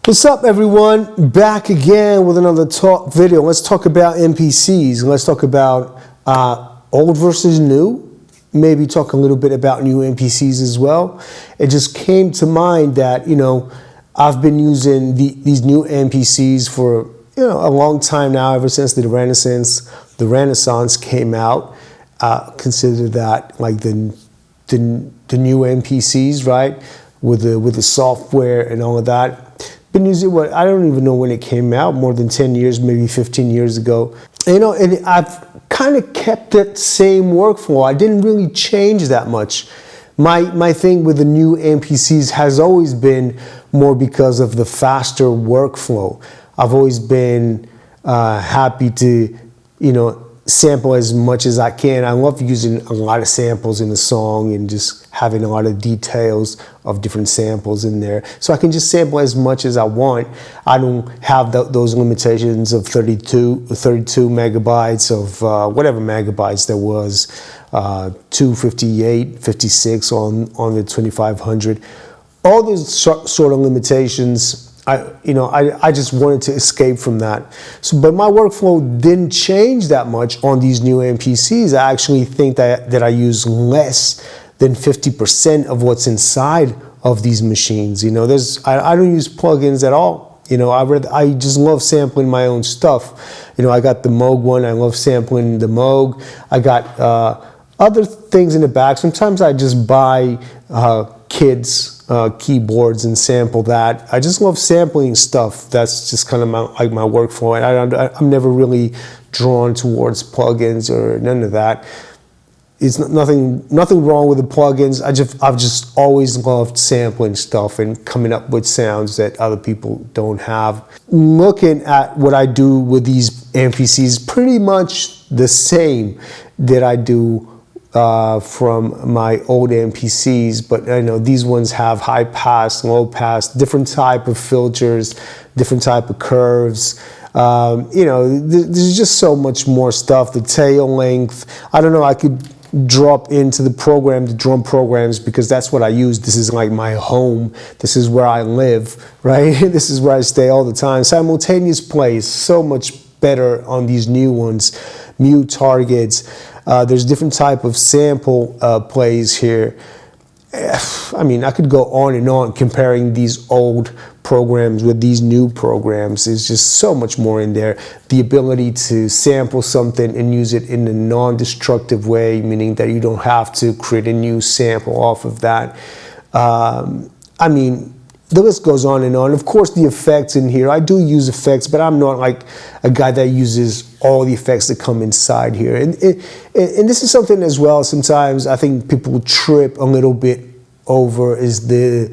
What's up, everyone? Back again with another talk video. Let's talk about MPCs. Let's talk about old versus new. Maybe talk a little bit about new MPCs as well. It just came to mind that, I've been using these new MPCs for, a long time now, ever since the Renaissance came out. Consider that like the new MPCs, right? With the software and all of that. Been using I don't even know when it came out, more than 10 years, maybe 15 years ago. And I've kind of kept that same workflow. I didn't really change that much. My thing with the new MPCs has always been more because of the faster workflow. I've always been happy to, sample as much as I can. I love using a lot of samples in the song and just having a lot of details of different samples in there. So I can just sample as much as I want. I don't have those limitations of 32 megabytes of whatever megabytes there was, 258, 56 on the 2500. All those sort of limitations, I just wanted to escape from that. So, but my workflow didn't change that much on these new MPCs. I actually think that I use less than 50% of what's inside of these machines. I don't use plugins at all. I just love sampling my own stuff. I got the Moog one. I love sampling the Moog. I got other things in the back. Sometimes I just buy kids' keyboards and sample that. I just love sampling stuff. That's just kind of my workflow. And I'm never really drawn towards plugins or none of that. It's nothing wrong with the plugins. I've just always loved sampling stuff and coming up with sounds that other people don't have. Looking at what I do with these MPCs, pretty much the same that I do from my old MPCs, but I know these ones have high pass, low pass, different type of filters, different type of curves. There's just so much more stuff. The tail length, I don't know, I could drop into the drum programs, because that's what I use. This is like my home. This is where I live, right? This is where I stay all the time. Simultaneous play is so much better on these new ones. Mute targets. There's different type of sample plays here. I could go on and on comparing these old programs with these new programs. There's just so much more in there. The ability to sample something and use it in a non-destructive way, meaning that you don't have to create a new sample off of that. The list goes on and on. Of course, the effects in here, I do use effects, but I'm not like a guy that uses all the effects that come inside here. And this is something as well, sometimes I think people trip a little bit over, is the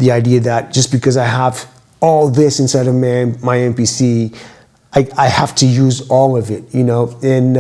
idea that just because I have all this inside of my MPC, I have to use all of it, And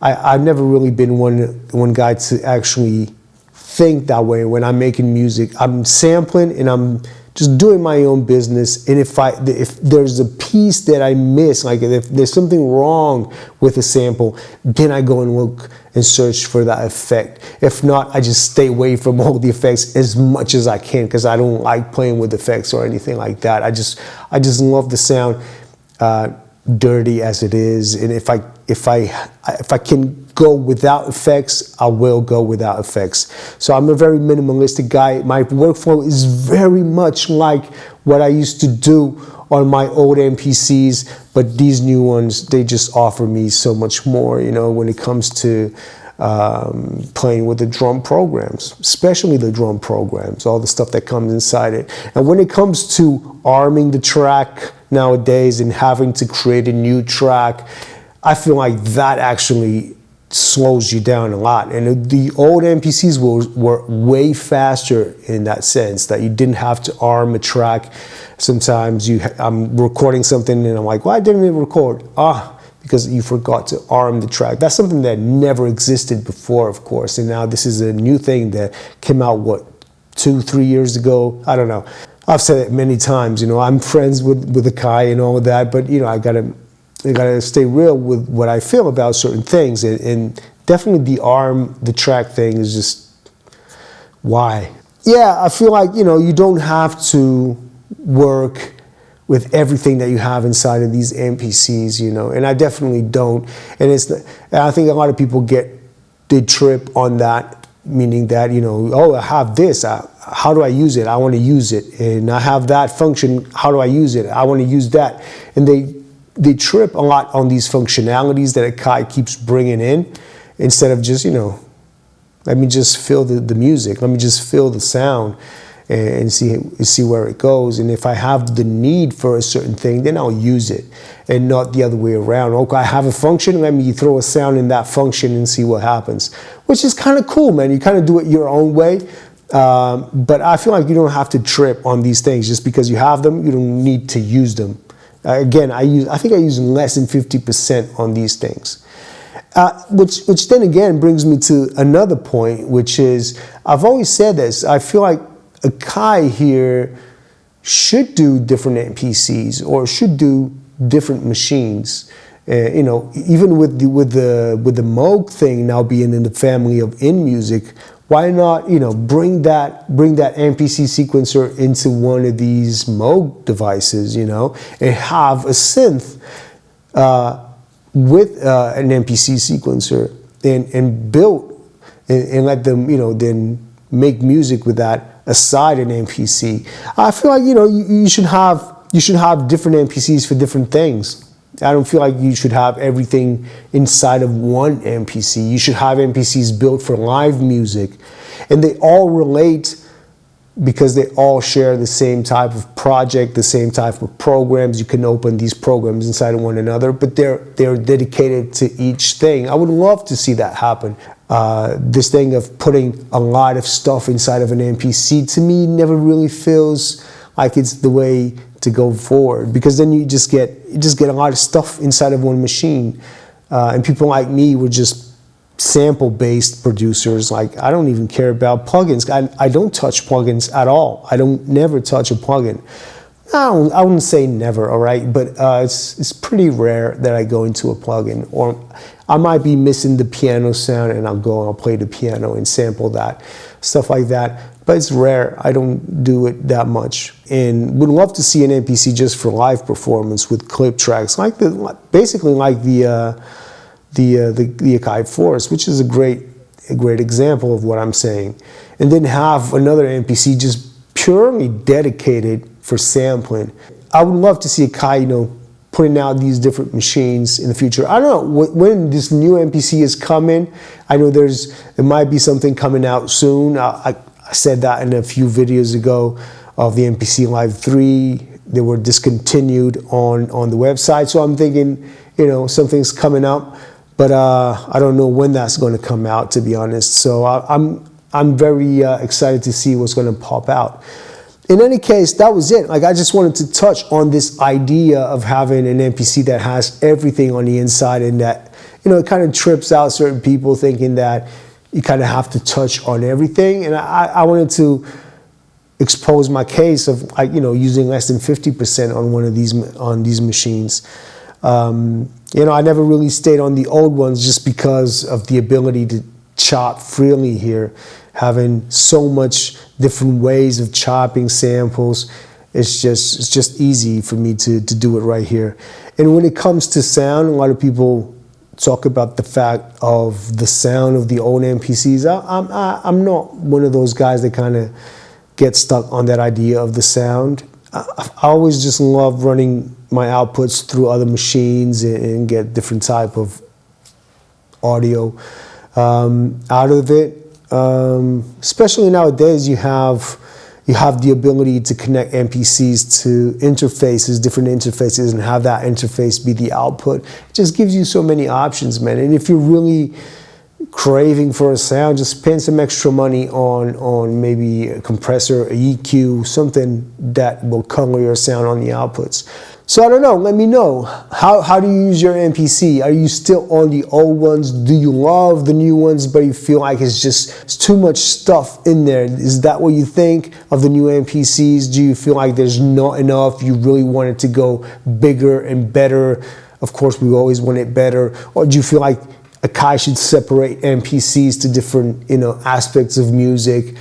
I've never really been one guy to actually think that way. When I'm making music, I'm sampling and I'm just doing my own business. And if there's a piece that I miss, like if there's something wrong with a sample, then I go and look and search for that effect. If not, I just stay away from all the effects as much as I can, because I don't like playing with effects or anything like that. I just love the sound dirty as it is. And if I can go without effects, I will go without effects. So I'm a very minimalistic guy. My workflow is very much like what I used to do on my old MPCs, but these new ones, they just offer me so much more, when it comes to playing with the drum programs, especially the drum programs, all the stuff that comes inside it. And when it comes to arming the track nowadays and having to create a new track, I feel like that actually slows you down a lot. And the old MPCs were way faster in that sense, that you didn't have to arm a track. Sometimes I'm recording something and I'm like, why didn't it record? Because you forgot to arm the track. That's something that never existed before, of course. And now this is a new thing that came out, 2-3 years ago? I don't know. I've said it many times, I'm friends with akai and all of that, but I gotta stay real with what I feel about certain things, and definitely the track thing is just, why? Yeah, I feel like, you don't have to work with everything that you have inside of these MPCs, you know, and I definitely don't. And I think a lot of people they trip on that, meaning that, you know, oh, I have this, how do I use it? I want to use it. And I have that function, how do I use it? I want to use that. And they trip a lot on these functionalities that Akai keeps bringing in, instead of just, you know, let me just feel the music, let me just feel the sound and see where it goes. And if I have the need for a certain thing, then I'll use it, and not the other way around. Okay, I have a function, let me throw a sound in that function and see what happens, which is kind of cool, man. You kind of do it your own way. But I feel like you don't have to trip on these things. Just because you have them, you don't need to use them. Again, I think I use less than 50% on these things. Which then again brings me to another point, which is, I've always said this, I feel like Akai here should do different MPCs, or should do different machines. You know, even with the Moog thing now being in the family of InMusic, why not, you know, bring that MPC sequencer into one of these Moog devices, you know, and have a synth with an MPC sequencer, and build and let them, you know, then make music with that aside an MPC. I feel like, you know, you should have different MPCs for different things. I don't feel like you should have everything inside of one MPC. You should have MPCs built for live music, and they all relate because they all share the same type of project, the same type of programs. You can open these programs inside of one another, but they're dedicated to each thing. I would love to see that happen. This thing of putting a lot of stuff inside of an MPC, to me, never really feels like it's the way to go forward, because then you just get a lot of stuff inside of one machine. And people like me were just sample-based producers. Like, I don't even care about plugins. I don't touch plugins at all. I don't never touch a plugin. I wouldn't say never, all right, but it's pretty rare that I go into a plugin, or I might be missing the piano sound and I'll play the piano and sample that, stuff like that. But it's rare. I don't do it that much, and would love to see an MPC just for live performance with clip tracks, basically like the Akai Force, which is a great example of what I'm saying, and then have another MPC just purely dedicated for sampling. I would love to see Akai, you know, putting out these different machines in the future. I don't know when this new MPC is coming. I know there might be something coming out soon. I said that in a few videos ago of the MPC Live 3. They were discontinued on the website, so I'm thinking, you know, something's coming up, but I don't know when that's going to come out, to be honest. So I'm very excited to see what's going to pop out. In any case, that was it. Like, I just wanted to touch on this idea of having an MPC that has everything on the inside, and that, you know, it kind of trips out certain people thinking that you kind of have to touch on everything. And I wanted to expose my case of, you know, using less than 50% on these machines. You know, I never really stayed on the old ones just because of the ability to chop freely here. Having so much different ways of chopping samples, it's just easy for me to do it right here. And when it comes to sound, a lot of people talk about the fact of the sound of the old MPCs. I'm not one of those guys that kind of get stuck on that idea of the sound. I always just love running my outputs through other machines and get different type of audio out of it. Especially nowadays, you have the ability to connect MPCs to interfaces, different interfaces, and have that interface be the output. It just gives you so many options, man. And if you're really craving for a sound, just spend some extra money on maybe a compressor, a EQ, something that will color your sound on the outputs. So I don't know, let me know. How do you use your MPC? Are you still on the old ones? Do you love the new ones, but you feel like it's too much stuff in there? Is that what you think of the new MPCs? Do you feel like there's not enough? You really want it to go bigger and better? Of course, we always want it better. Or do you feel like Akai should separate MPCs to different, you know, aspects of music?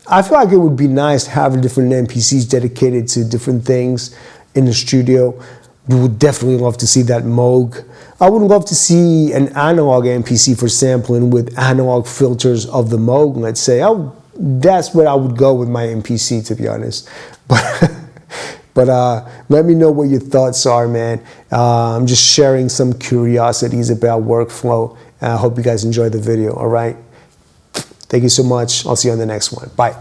I feel like it would be nice to have different MPCs dedicated to different things. in the studio. We would definitely love to see that Moog. I would love to see an analog MPC for sampling with analog filters of the Moog, let's say. That's where I would go with my MPC, to be honest. But let me know what your thoughts are, man. I'm just sharing some curiosities about workflow. I hope you guys enjoy the video, all right? Thank you so much. I'll see you on the next one. Bye.